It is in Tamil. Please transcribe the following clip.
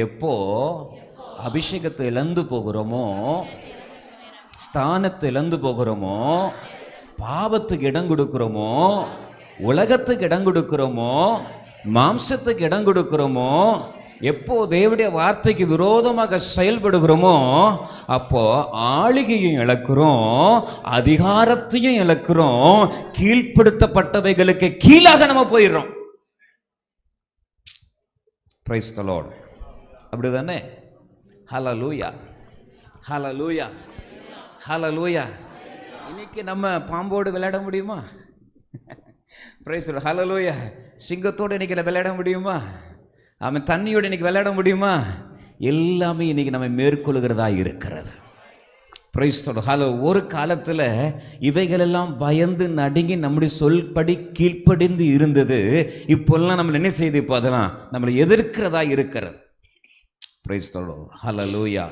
எப்போ அபிஷேகத்தை இழந்து போகிறோமோ, ஸ்தானத்தை இழந்து போகிறோமோ, பாவத்துக்கு இடம் கொடுக்கிறோமோ, உலகத்துக்கு இடம் கொடுக்கிறோமோ, மாம்சத்துக்கு இடம் கொடுக்கிறோமோ, எப்போ தேவனுடைய வார்த்தைக்கு விரோதமாக செயல்படுகிறோமோ, அப்போ ஆளுகையும் இழக்கிறோம், அதிகாரத்தையும் இழக்கிறோம், கீழ்ப்படுத்தப்பட்டவைகளுக்கு கீழாக நம்ம போயிடுறோம். Praise the Lord. அப்படிதானே? ஹல்லேலூயா, ஹல்லேலூயா, ஹல்லேலூயா. இன்னைக்கு நம்ம பாம்போடு விளையாட முடியுமா? Praise the Lord. ஹல்லேலூயா. சிங்கத்தோடு இன்னைக்கு விளையாட முடியுமா? அவன் தண்ணியோடு இன்னைக்கு விளையாட முடியுமா? எல்லாமே இன்னைக்கு நம்ம மேற்கொள்கிறதா இருக்கிறது. Praise the Lord. ஹலோ. ஒரு காலத்தில் இவைகளெல்லாம் பயந்து நடுங்கி நம்முடைய சொல்படி கீழ்ப்படிந்து இருந்தது. இப்போல்லாம் நம்ம என்ன செய்து, இப்போ அதெல்லாம் நம்மளை எதிர்க்கிறதா இருக்கிறது. Praise the Lord. ஹல்லேலூயா.